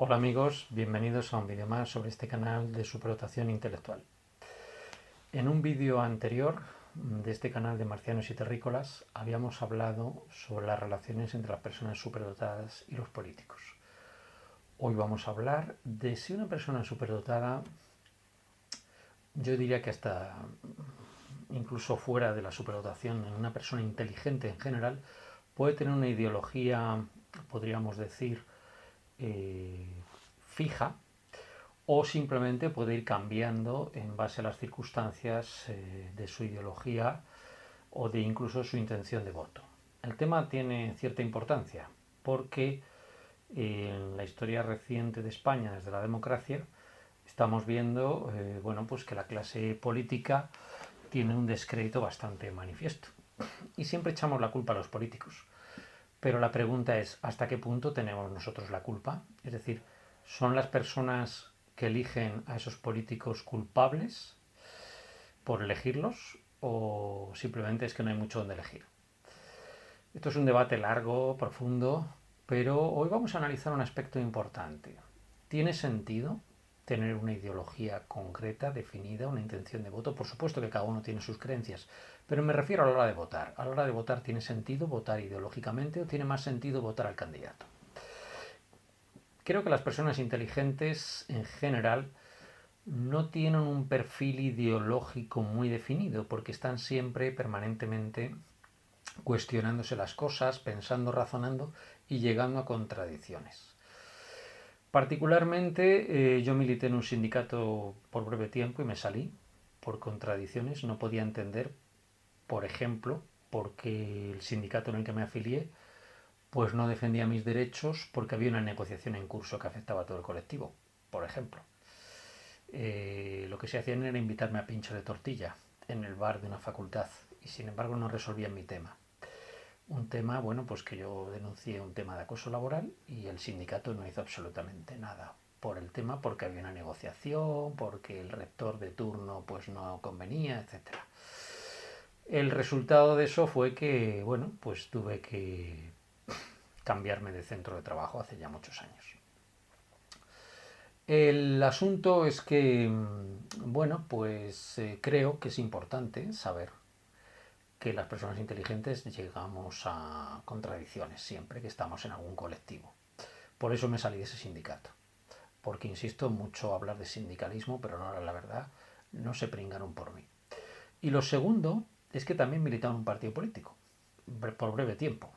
Hola amigos, bienvenidos a un vídeo más sobre este canal de superdotación intelectual. En un vídeo anterior de este canal de marcianos y terrícolas habíamos hablado sobre las relaciones entre las personas superdotadas y los políticos. Hoy vamos a hablar de si una persona superdotada, yo diría que hasta incluso fuera de la superdotación, en una persona inteligente en general, puede tener una ideología, podríamos decir, fija, o simplemente puede ir cambiando en base a las circunstancias de su ideología o de incluso su intención de voto. El tema tiene cierta importancia porque en la historia reciente de España desde la democracia estamos viendo pues que la clase política tiene un descrédito bastante manifiesto y siempre echamos la culpa a los políticos. Pero la pregunta es, ¿hasta qué punto tenemos nosotros la culpa? Es decir, ¿son las personas que eligen a esos políticos culpables por elegirlos o simplemente es que no hay mucho donde elegir? Esto es un debate largo, profundo, pero hoy vamos a analizar un aspecto importante. ¿Tiene sentido tener una ideología concreta, definida, una intención de voto? Por supuesto que cada uno tiene sus creencias, pero me refiero a la hora de votar. ¿A la hora de votar tiene sentido votar ideológicamente o tiene más sentido votar al candidato? Creo que las personas inteligentes en general no tienen un perfil ideológico muy definido porque están siempre permanentemente cuestionándose las cosas, pensando, razonando y llegando a contradicciones. Particularmente yo milité en un sindicato por breve tiempo y me salí por contradicciones. No podía entender, por ejemplo, porque el sindicato en el que me afilié pues no defendía mis derechos porque había una negociación en curso que afectaba a todo el colectivo, por ejemplo. Lo que se hacían era invitarme a pincho de tortilla en el bar de una facultad y sin embargo no resolvían mi tema. Un tema, bueno, pues que yo denuncié un tema de acoso laboral y el sindicato no hizo absolutamente nada por el tema porque había una negociación, porque el rector de turno pues no convenía, etcétera. El resultado de eso fue que, bueno, pues tuve que cambiarme de centro de trabajo hace ya muchos años. El asunto es que, bueno, pues creo que es importante saber que las personas inteligentes llegamos a contradicciones siempre que estamos en algún colectivo. Por eso me salí de ese sindicato. Porque, insisto, mucho hablar de sindicalismo, pero no, la verdad, no se pringaron por mí. Y lo segundo es que también militaba en un partido político, por breve tiempo.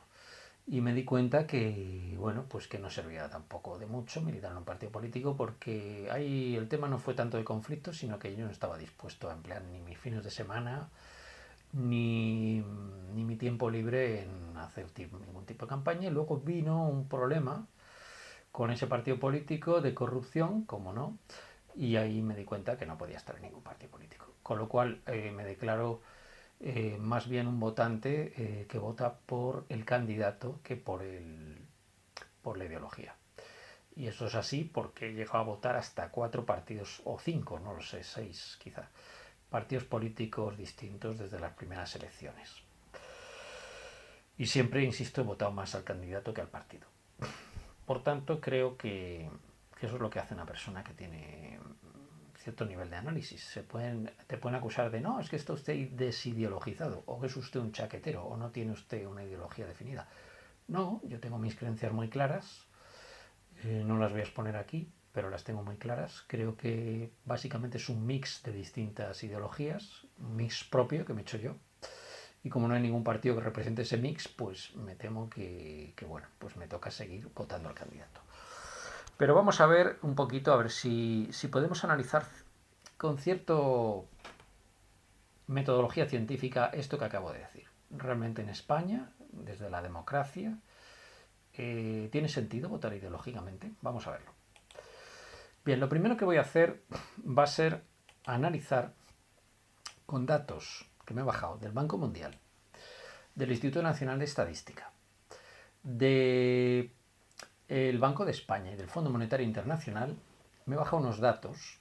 Y me di cuenta que, bueno, pues que no servía tampoco de mucho militar en un partido político porque ahí el tema no fue tanto de conflicto, sino que yo no estaba dispuesto a emplear ni mis fines de semana ni mi tiempo libre en hacer ningún tipo de campaña. Y luego vino un problema con ese partido político de corrupción, como no, y ahí me di cuenta que no podía estar en ningún partido político. Con lo cual me declaro más bien un votante que vota por el candidato que por la ideología. Y eso es así porque he llegado a votar hasta 4 partidos, o 5, no lo sé, 6 quizá, partidos políticos distintos desde las primeras elecciones. Y siempre, insisto, he votado más al candidato que al partido. Por tanto, creo que eso es lo que hace una persona que tiene cierto nivel de análisis. Te pueden acusar de no, es que está usted desideologizado, o que es usted un chaquetero, o no tiene usted una ideología definida. No, yo tengo mis creencias muy claras, no las voy a exponer aquí, pero las tengo muy claras. Creo que básicamente es un mix de distintas ideologías, un mix propio que me he hecho yo. Y como no hay ningún partido que represente ese mix, pues me temo que bueno, pues me toca seguir votando al candidato. Pero vamos a ver un poquito, a ver si podemos analizar con cierto metodología científica esto que acabo de decir. Realmente en España, desde la democracia, ¿tiene sentido votar ideológicamente? Vamos a verlo. Bien, lo primero que voy a hacer va a ser analizar con datos que me he bajado del Banco Mundial, del Instituto Nacional de Estadística, del Banco de España y del Fondo Monetario Internacional, me he bajado unos datos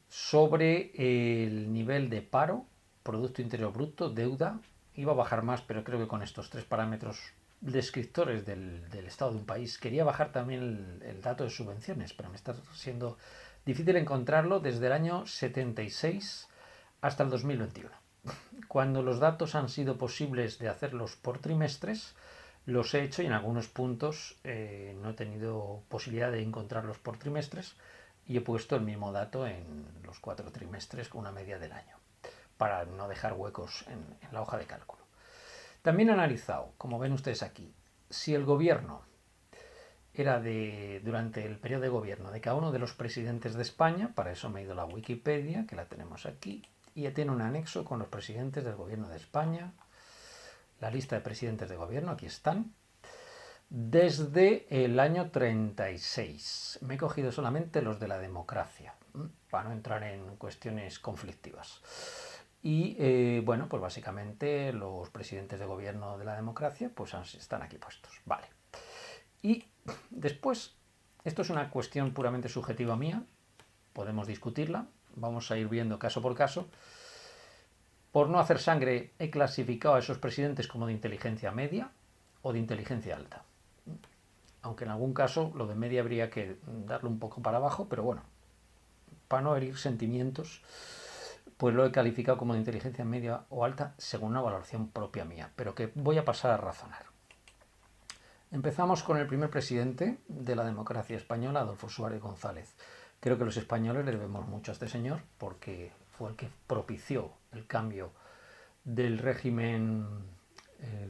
sobre el nivel de paro, Producto Interior Bruto, deuda. Iba a bajar más, pero creo que con estos 3 parámetros descriptores del estado de un país. Quería bajar también el dato de subvenciones, pero me está siendo difícil encontrarlo desde el año 76 hasta el 2021. Cuando los datos han sido posibles de hacerlos por trimestres, los he hecho y en algunos puntos no he tenido posibilidad de encontrarlos por trimestres y he puesto el mismo dato en los 4 trimestres con una media del año, para no dejar huecos en la hoja de cálculo. También he analizado, como ven ustedes aquí, si el gobierno era durante el periodo de gobierno de cada uno de los presidentes de España. Para eso me he ido a la Wikipedia, que la tenemos aquí, y tiene un anexo con los presidentes del gobierno de España, la lista de presidentes de gobierno, aquí están, desde el año 36. Me he cogido solamente los de la democracia, para no entrar en cuestiones conflictivas. Y bueno, pues básicamente los presidentes de gobierno de la democracia pues están aquí puestos. Vale. Y después, esto es una cuestión puramente subjetiva mía, podemos discutirla, vamos a ir viendo caso por caso. Por no hacer sangre, he clasificado a esos presidentes como de inteligencia media o de inteligencia alta. Aunque en algún caso lo de media habría que darle un poco para abajo, pero bueno, para no herir sentimientos, pues lo he calificado como de inteligencia media o alta según una valoración propia mía, pero que voy a pasar a razonar. Empezamos con el primer presidente de la democracia española, Adolfo Suárez González. Creo que los españoles le debemos mucho a este señor porque fue el que propició el cambio del régimen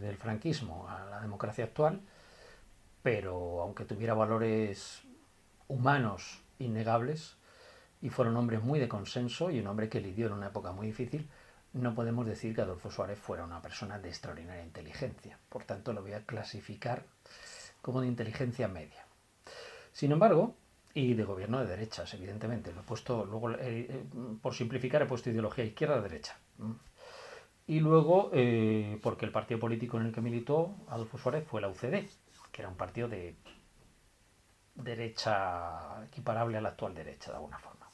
del franquismo a la democracia actual, pero aunque tuviera valores humanos innegables y fuera un hombre muy de consenso y un hombre que lidió en una época muy difícil, no podemos decir que Adolfo Suárez fuera una persona de extraordinaria inteligencia. Por tanto, lo voy a clasificar como de inteligencia media. Sin embargo, y de gobierno de derechas, evidentemente, lo he puesto luego, por simplificar, he puesto ideología izquierda-derecha. Y luego, porque el partido político en el que militó Adolfo Suárez fue la UCD, que era un partido de derecha equiparable a la actual derecha, de alguna forma,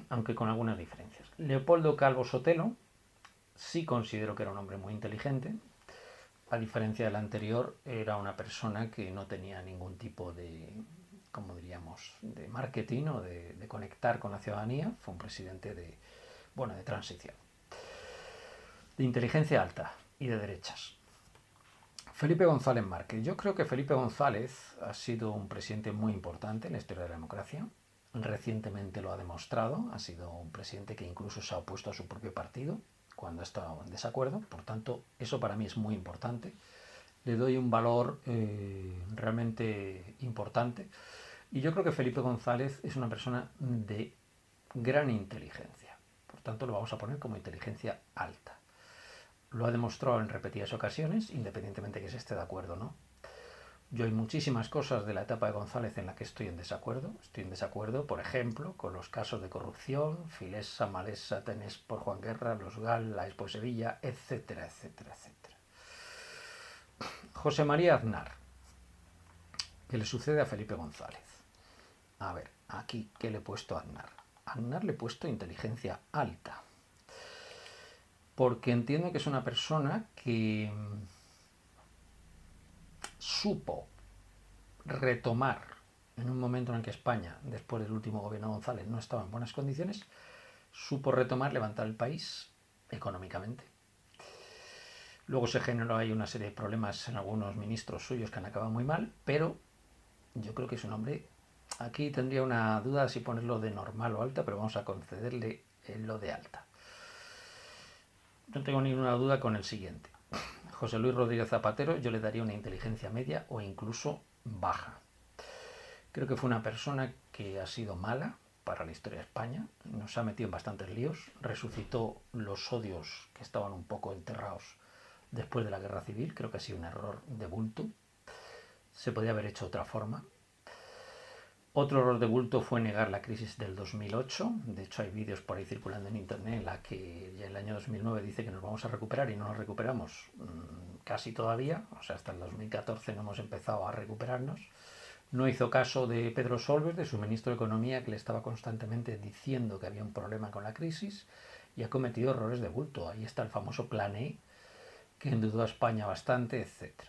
aunque con algunas diferencias. Leopoldo Calvo Sotelo, sí considero que era un hombre muy inteligente. A diferencia del anterior, era una persona que no tenía ningún tipo de, como diríamos, de marketing o de conectar con la ciudadanía. Fue un presidente de transición, de inteligencia alta y de derechas. Felipe González Márquez. Yo creo que Felipe González ha sido un presidente muy importante en la historia de la democracia. Recientemente lo ha demostrado. Ha sido un presidente que incluso se ha opuesto a su propio partido cuando ha estado en desacuerdo. Por tanto, eso para mí es muy importante. Le doy un valor realmente importante. Y yo creo que Felipe González es una persona de gran inteligencia. Por tanto, lo vamos a poner como inteligencia alta. Lo ha demostrado en repetidas ocasiones, independientemente de que se esté de acuerdo o no. Yo hay muchísimas cosas de la etapa de González en la que estoy en desacuerdo. Estoy en desacuerdo, por ejemplo, con los casos de corrupción, Filesa, Malesa, Tenés por Juan Guerra, Los Gal, la Expo Sevilla, etcétera, etcétera, etcétera. José María Aznar, que le sucede a Felipe González. A ver, aquí, ¿qué le he puesto a Aznar? A Aznar le he puesto inteligencia alta, porque entiendo que es una persona que supo retomar en un momento en el que España, después del último gobierno de González, no estaba en buenas condiciones, supo retomar, levantar el país económicamente. Luego se generó ahí una serie de problemas en algunos ministros suyos que han acabado muy mal, pero yo creo que es un hombre, aquí tendría una duda si ponerlo de normal o alta, pero vamos a concederle lo de alta. No tengo ninguna duda con el siguiente. José Luis Rodríguez Zapatero yo le daría una inteligencia media o incluso baja. Creo que fue una persona que ha sido mala para la historia de España, nos ha metido en bastantes líos, resucitó los odios que estaban un poco enterrados después de la guerra civil. Creo que ha sido un error de bulto, se podía haber hecho de otra forma. Otro error de bulto fue negar la crisis del 2008. De hecho, hay vídeos por ahí circulando en internet en la que ya el año 2009 dice que nos vamos a recuperar y no nos recuperamos casi todavía. O sea, hasta el 2014 no hemos empezado a recuperarnos. No hizo caso de Pedro Solbes, de su ministro de Economía, que le estaba constantemente diciendo que había un problema con la crisis, y ha cometido errores de bulto. Ahí está el famoso Plan E, que endeudó a España bastante, etc.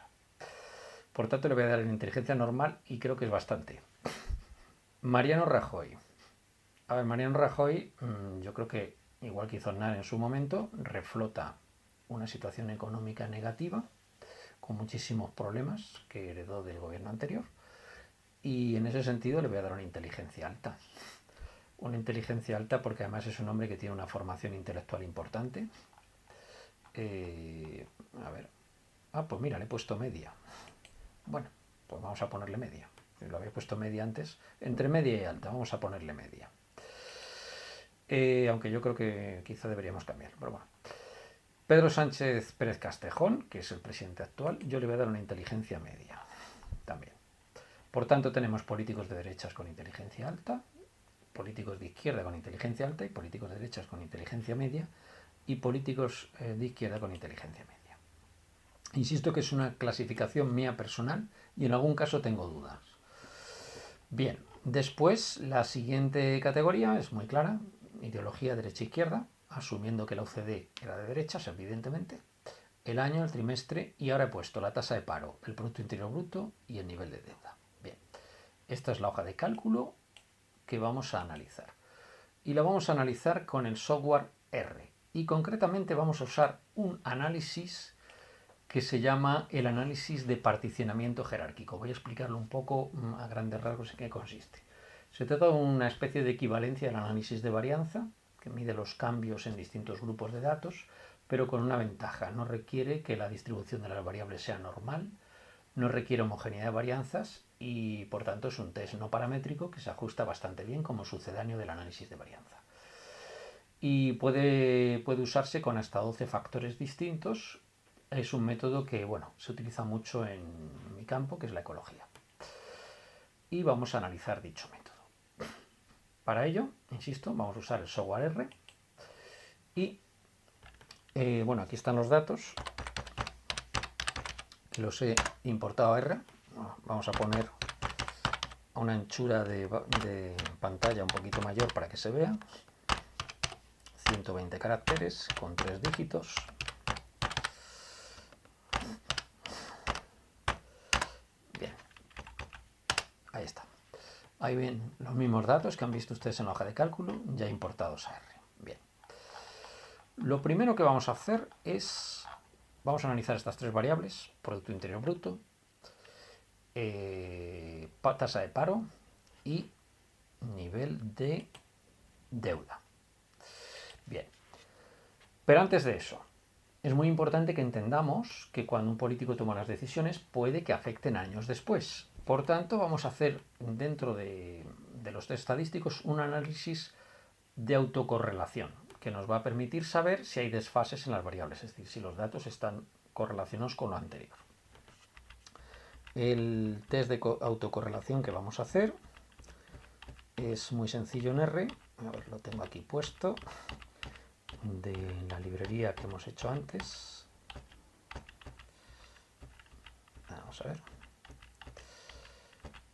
Por tanto, le voy a dar en inteligencia normal y creo que es bastante. Mariano Rajoy. A ver, Mariano Rajoy, yo creo que, igual que hizo Aznar en su momento, reflota una situación económica negativa, con muchísimos problemas que heredó del gobierno anterior. Y en ese sentido le voy a dar una inteligencia alta. Una inteligencia alta porque además es un hombre que tiene una formación intelectual importante. A ver. Pues mira, le he puesto media. Bueno, pues vamos a ponerle media. Lo había puesto media antes. Entre media y alta, vamos a ponerle media. Aunque yo creo que quizá deberíamos cambiar, pero bueno. Pedro Sánchez Pérez Castejón, que es el presidente actual, yo le voy a dar una inteligencia media también. Por tanto, tenemos políticos de derechas con inteligencia alta, políticos de izquierda con inteligencia alta y políticos de derechas con inteligencia media y políticos de izquierda con inteligencia media. Insisto que es una clasificación mía personal y en algún caso tengo dudas. Bien, después la siguiente categoría es muy clara, ideología derecha-izquierda, asumiendo que la OCDE era de derechas, evidentemente, el año, el trimestre y ahora he puesto la tasa de paro, el Producto Interior Bruto y el nivel de deuda. Bien, esta es la hoja de cálculo que vamos a analizar. Y la vamos a analizar con el software R. Y concretamente vamos a usar un análisis que se llama el análisis de particionamiento jerárquico. Voy a explicarlo un poco a grandes rasgos en qué consiste. Se trata de una especie de equivalencia al análisis de varianza, que mide los cambios en distintos grupos de datos, pero con una ventaja. No requiere que la distribución de las variables sea normal, no requiere homogeneidad de varianzas y por tanto es un test no paramétrico que se ajusta bastante bien como sucedáneo del análisis de varianza. Y puede usarse con hasta 12 factores distintos. Es un método que se utiliza mucho en mi campo, que es la ecología. Y vamos a analizar dicho método. Para ello, insisto, vamos a usar el software R. Y aquí están los datos. Los he importado a R. Vamos a poner una anchura de pantalla un poquito mayor para que se vea. 120 caracteres con 3 dígitos. Bien. Ahí está. Ahí ven los mismos datos que han visto ustedes en la hoja de cálculo, ya importados a R. Bien. Lo primero que vamos a hacer es, vamos a analizar estas tres variables, Producto Interior Bruto, tasa de paro y nivel de deuda. Bien. Pero antes de eso, es muy importante que entendamos que cuando un político toma las decisiones puede que afecten años después. Por tanto, vamos a hacer dentro de los test estadísticos un análisis de autocorrelación que nos va a permitir saber si hay desfases en las variables, es decir, si los datos están correlacionados con lo anterior. El test de autocorrelación que vamos a hacer es muy sencillo en R. A ver, lo tengo aquí puesto, de la librería que hemos hecho antes. Vamos a ver.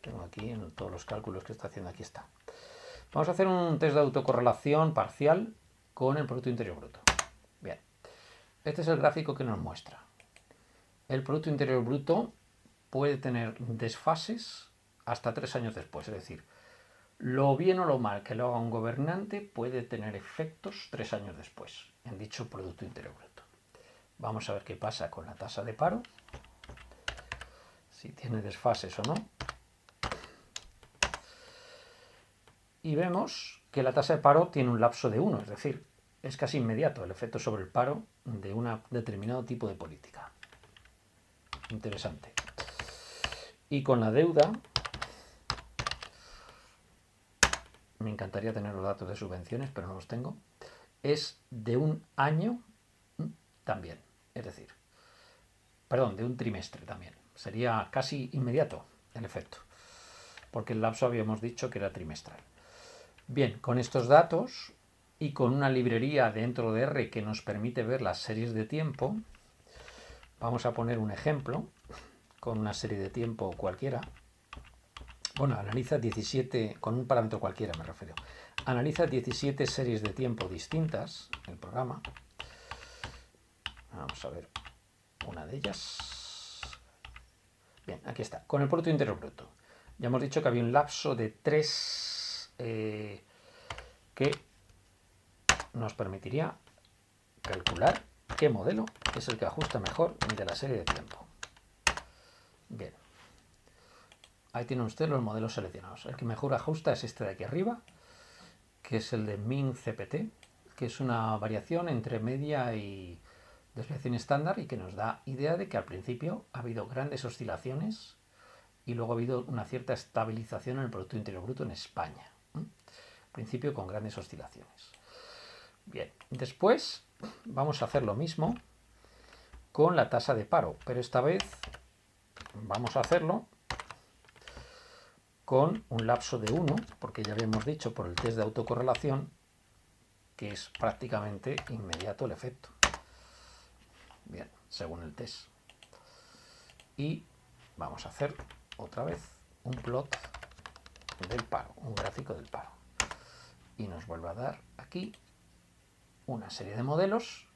Tengo aquí en todos los cálculos que está haciendo, aquí está. Vamos a hacer un test de autocorrelación parcial con el Producto Interior Bruto. Bien, este es el gráfico que nos muestra. El Producto Interior Bruto puede tener desfases hasta 3 años después, es decir, lo bien o lo mal que lo haga un gobernante puede tener efectos 3 años después en dicho Producto Interior Bruto. Vamos a ver qué pasa con la tasa de paro, si tiene desfases o no. Y vemos que la tasa de paro tiene un lapso de 1, es decir, es casi inmediato el efecto sobre el paro de un determinado tipo de política. Interesante. Y con la deuda, me encantaría tener los datos de subvenciones, pero no los tengo, es de un año también, es decir, perdón, de un trimestre también. Sería casi inmediato el efecto, porque el lapso habíamos dicho que era trimestral. Bien, con estos datos y con una librería dentro de R que nos permite ver las series de tiempo, vamos a poner un ejemplo con una serie de tiempo cualquiera. Bueno, analiza 17, con un parámetro cualquiera me refiero. Analiza 17 series de tiempo distintas, el programa. Vamos a ver una de ellas. Bien, aquí está. Con el Producto Interior Bruto. Ya hemos dicho que había un lapso de 3 que nos permitiría calcular qué modelo es el que ajusta mejor de la serie de tiempo. Bien. Ahí tienen ustedes los modelos seleccionados. El que mejor ajusta es este de aquí arriba, que es el de MinCPT, que es una variación entre media y desviación estándar y que nos da idea de que al principio ha habido grandes oscilaciones y luego ha habido una cierta estabilización en el Producto Interior Bruto en España. Al principio con grandes oscilaciones. Bien, después vamos a hacer lo mismo con la tasa de paro, pero esta vez vamos a hacerlo con un lapso de 1, porque ya habíamos dicho por el test de autocorrelación que es prácticamente inmediato el efecto. Bien, según el test. Y vamos a hacer otra vez un plot del paro, un gráfico del paro. Y nos vuelve a dar aquí una serie de modelos.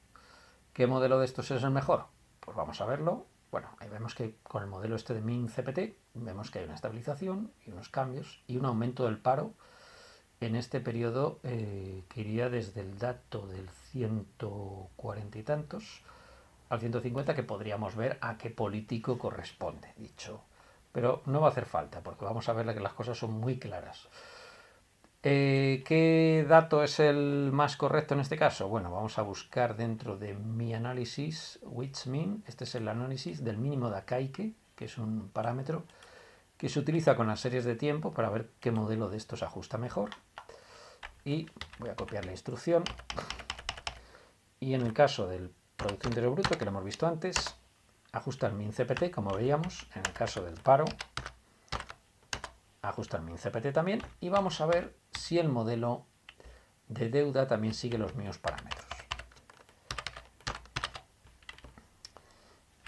¿Qué modelo de estos es el mejor? Pues vamos a verlo. Bueno, ahí vemos que con el modelo este de MinCPT vemos que hay una estabilización y unos cambios y un aumento del paro en este periodo que iría desde el dato del 140 y tantos al 150, que podríamos ver a qué político corresponde, dicho. Pero no va a hacer falta, porque vamos a ver que las cosas son muy claras. ¿Qué dato es el más correcto en este caso? Bueno, vamos a buscar dentro de mi análisis, WHMIN. Este es el análisis del mínimo de Akaike, que es un parámetro que se utiliza con las series de tiempo para ver qué modelo de estos ajusta mejor. Y voy a copiar la instrucción. Y en el caso del Producto Interior Bruto, que lo hemos visto antes, ajusta el MinCPT, como veíamos. En el caso del paro, ajusta el MinCPT también. Y vamos a ver si el modelo de deuda también sigue los mismos parámetros.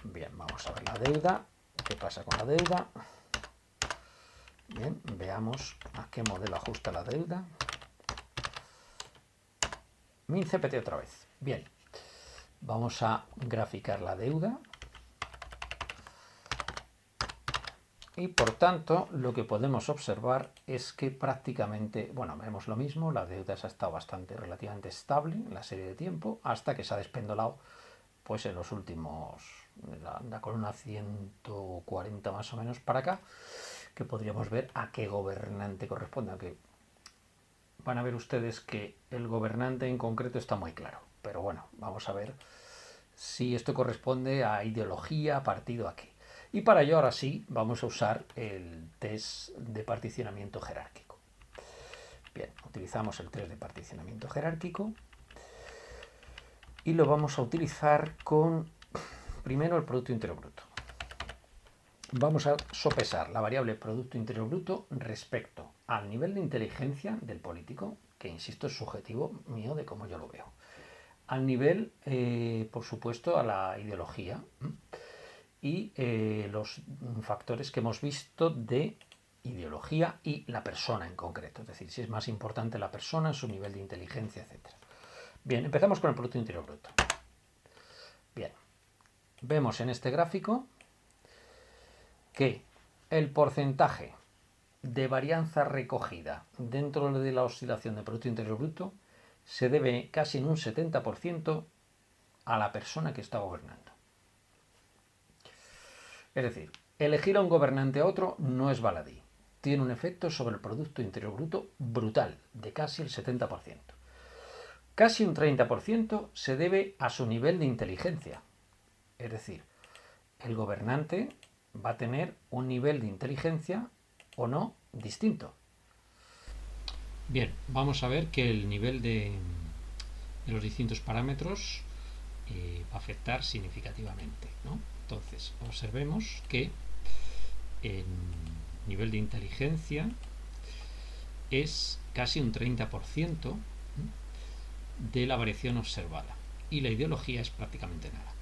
Bien, vamos a ver la deuda. ¿Qué pasa con la deuda? Bien, veamos a qué modelo ajusta la deuda. MinCPT otra vez. Bien, vamos a graficar la deuda. Y por tanto, lo que podemos observar es que prácticamente, bueno, vemos lo mismo, la deuda se ha estado relativamente estable en la serie de tiempo, hasta que se ha despendolado, pues en los últimos, la columna 140 más o menos para acá, que podríamos ver a qué gobernante corresponde, aunque van a ver ustedes que el gobernante en concreto está muy claro, pero bueno, vamos a ver si esto corresponde a ideología, partido, a qué. Y para ello ahora sí vamos a usar el test de particionamiento jerárquico. Bien, utilizamos el test de particionamiento jerárquico y lo vamos a utilizar con primero el Producto Interior Bruto. Vamos a sopesar la variable Producto Interior Bruto respecto al nivel de inteligencia del político, que insisto es subjetivo mío de cómo yo lo veo, al nivel, por supuesto, a la ideología y los factores que hemos visto de ideología y la persona en concreto, es decir, si es más importante la persona, su nivel de inteligencia, etc. Bien, empezamos con el Producto Interior Bruto. Bien, vemos en este gráfico que el porcentaje de varianza recogida dentro de la oscilación del Producto Interior Bruto se debe casi en un 70% a la persona que está gobernando. Es decir, elegir a un gobernante a otro no es baladí. Tiene un efecto sobre el Producto Interior Bruto brutal, de casi el 70%. Casi un 30% se debe a su nivel de inteligencia. Es decir, el gobernante va a tener un nivel de inteligencia o no distinto. Bien, vamos a ver que el nivel de los distintos parámetros va a afectar significativamente, ¿no? Entonces, observemos que el nivel de inteligencia es casi un 30% de la variación observada y la ideología es prácticamente nada.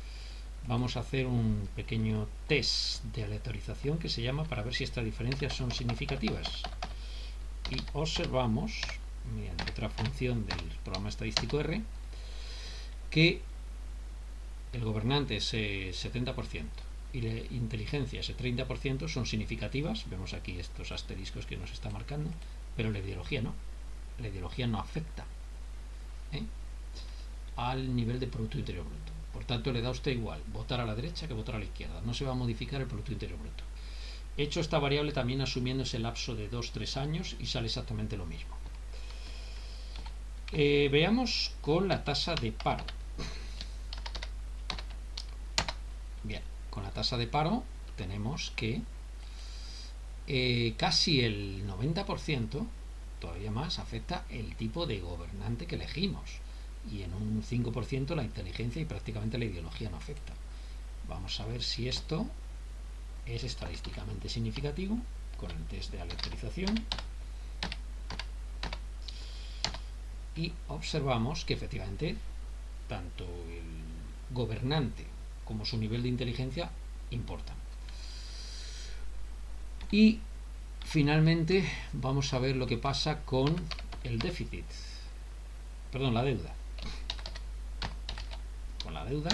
Vamos a hacer un pequeño test de aleatorización que se llama para ver si estas diferencias son significativas. Y observamos, mediante otra función del programa estadístico R, que el gobernante es 70% y la inteligencia, ese 30%, son significativas. Vemos aquí estos asteriscos que nos está marcando, pero la ideología no. La ideología no afecta al nivel de Producto Interior Bruto. Por tanto, le da a usted igual votar a la derecha que votar a la izquierda. No se va a modificar el Producto Interior Bruto. He hecho esta variable también asumiendo ese lapso de 2-3 años y sale exactamente lo mismo. Veamos con la tasa de paro. Bien, con la tasa de paro tenemos que casi el 90%, todavía más, afecta el tipo de gobernante que elegimos. Y en un 5% la inteligencia y prácticamente la ideología no afecta. Vamos a ver si esto es estadísticamente significativo con el test de aleatorización. Y observamos que efectivamente tanto el gobernante como su nivel de inteligencia importan. Y finalmente vamos a ver lo que pasa con el déficit, perdón, la deuda. Con la deuda,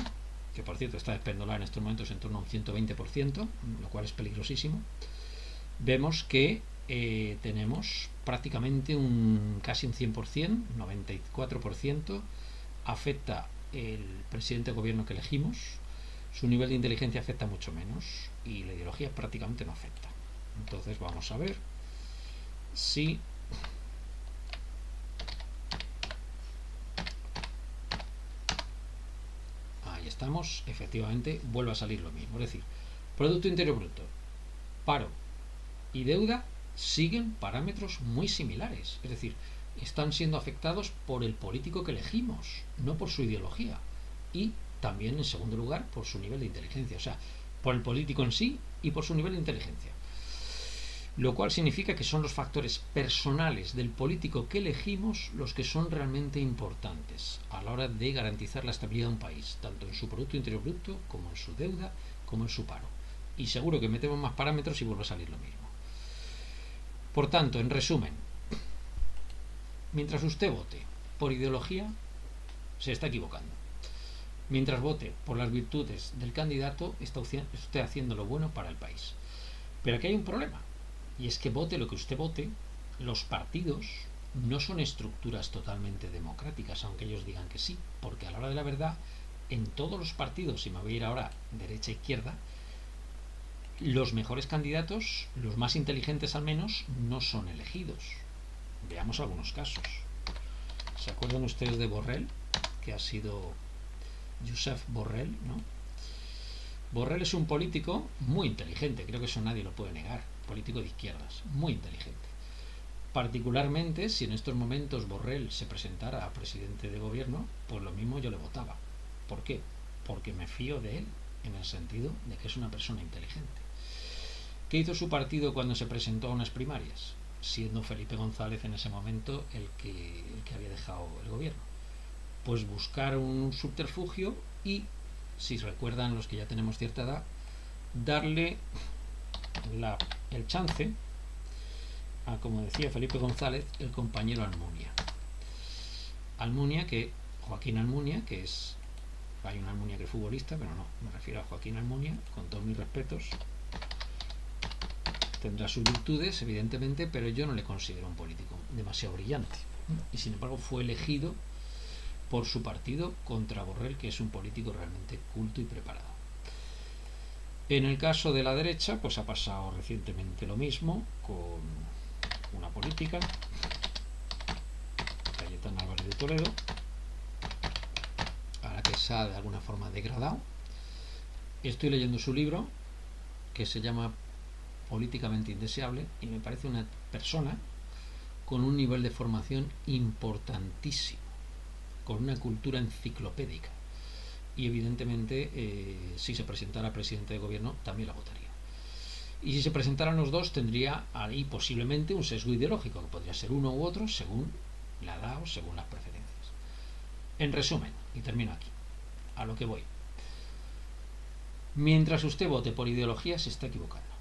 que por cierto está despendolar en estos momentos en torno a un 120%, lo cual es peligrosísimo, vemos que tenemos prácticamente casi un 100%, 94%, afecta el presidente de gobierno que elegimos, su nivel de inteligencia afecta mucho menos y la ideología prácticamente no afecta. Entonces vamos a ver si ahí estamos, efectivamente vuelve a salir lo mismo, es decir, Producto Interior Bruto, paro y deuda siguen parámetros muy similares, es decir, están siendo afectados por el político que elegimos, no por su ideología, y también en segundo lugar por su nivel de inteligencia, o sea, por el político en sí y por su nivel de inteligencia, lo cual significa que son los factores personales del político que elegimos los que son realmente importantes a la hora de garantizar la estabilidad de un país, tanto en su Producto Interior Bruto como en su deuda como en su paro, y seguro que metemos más parámetros y vuelve a salir lo mismo. Por tanto, en resumen, mientras usted vote por ideología, se está equivocando. Mientras vote por las virtudes del candidato, está usted haciendo lo bueno para el país. Pero aquí hay un problema, y es que vote lo que usted vote, los partidos no son estructuras totalmente democráticas, aunque ellos digan que sí, porque a la hora de la verdad, en todos los partidos, si me voy a ir ahora derecha e izquierda, los mejores candidatos, los más inteligentes al menos, no son elegidos. Veamos algunos casos. ¿Se acuerdan ustedes de Borrell? Que ha sido Josep Borrell, ¿no? Borrell es un político muy inteligente, creo que eso nadie lo puede negar, político de izquierdas, muy inteligente. Particularmente, si en estos momentos Borrell se presentara a presidente de gobierno, pues lo mismo yo le votaba. ¿Por qué? Porque me fío de él, en el sentido de que es una persona inteligente. ¿Qué hizo su partido cuando se presentó a unas primarias? Siendo Felipe González en ese momento el que había dejado el gobierno. Pues buscar un subterfugio y, si recuerdan los que ya tenemos cierta edad, darle el chance a, como decía Felipe González, el compañero Almunia, Joaquín Almunia, que es, hay un Almunia que es futbolista, pero no, me refiero a Joaquín Almunia, con todos mis respetos. Tendrá sus virtudes, evidentemente, pero yo no le considero un político demasiado brillante. Y sin embargo fue elegido por su partido contra Borrell, que es un político realmente culto y preparado. En el caso de la derecha, pues ha pasado recientemente lo mismo con una política, Cayetana Álvarez de Toledo, a la que se ha de alguna forma degradado. Estoy leyendo su libro, que se llama Políticamente Indeseable, y me parece una persona con un nivel de formación importantísimo, con una cultura enciclopédica, y evidentemente si se presentara presidente de gobierno también la votaría, y si se presentaran los dos tendría ahí posiblemente un sesgo ideológico que podría ser uno u otro según la edad o según las preferencias. En resumen, y termino aquí, a lo que voy, mientras usted vote por ideología se está equivocando.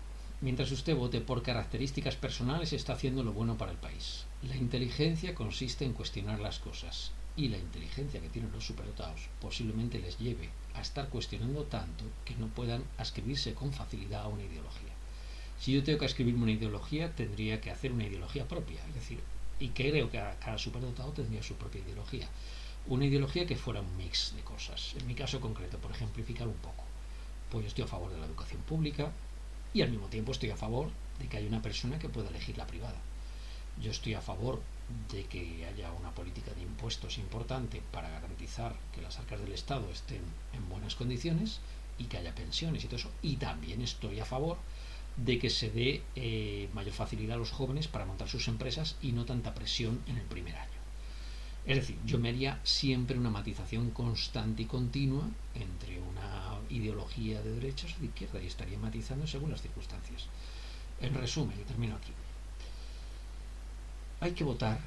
Mientras usted vote por características personales, está haciendo lo bueno para el país. La inteligencia consiste en cuestionar las cosas y la inteligencia que tienen los superdotados posiblemente les lleve a estar cuestionando tanto que no puedan ascribirse con facilidad a una ideología. Si yo tengo que escribirme una ideología, tendría que hacer una ideología propia, es decir, y creo que cada superdotado tendría su propia ideología. Una ideología que fuera un mix de cosas. En mi caso concreto, por ejemplificar un poco, pues yo estoy a favor de la educación pública y al mismo tiempo estoy a favor de que haya una persona que pueda elegir la privada. Yo estoy a favor de que haya una política de impuestos importante para garantizar que las arcas del Estado estén en buenas condiciones y que haya pensiones y todo eso. Y también estoy a favor de que se dé mayor facilidad a los jóvenes para montar sus empresas y no tanta presión en el primer año. Es decir, yo me haría siempre una matización constante y continua entre una ideología de derechas o de izquierda y estaría matizando según las circunstancias. En resumen, y termino aquí, hay que votar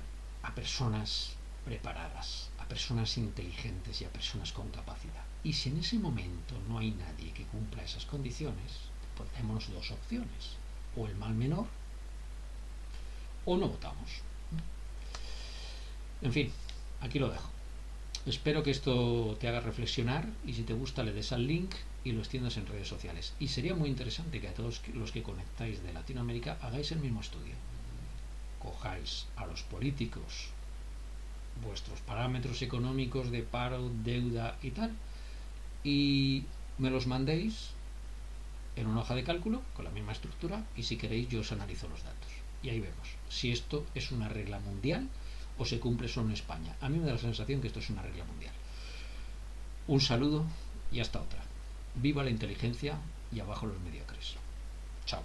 a personas preparadas, a personas inteligentes y a personas con capacidad. Y si en ese momento no hay nadie que cumpla esas condiciones, pues tenemos dos opciones: o el mal menor o no votamos. En fin, aquí lo dejo. Espero que esto te haga reflexionar y si te gusta le des al link y lo extiendas en redes sociales. Y sería muy interesante que a todos los que conectáis de Latinoamérica hagáis el mismo estudio. Cojáis a los políticos, vuestros parámetros económicos de paro, deuda y tal, y me los mandéis en una hoja de cálculo con la misma estructura y si queréis yo os analizo los datos. Y ahí vemos si esto es una regla mundial o se cumple solo en España. A mí me da la sensación que esto es una regla mundial. Un saludo y hasta otra. Viva la inteligencia y abajo los mediocres. Chao.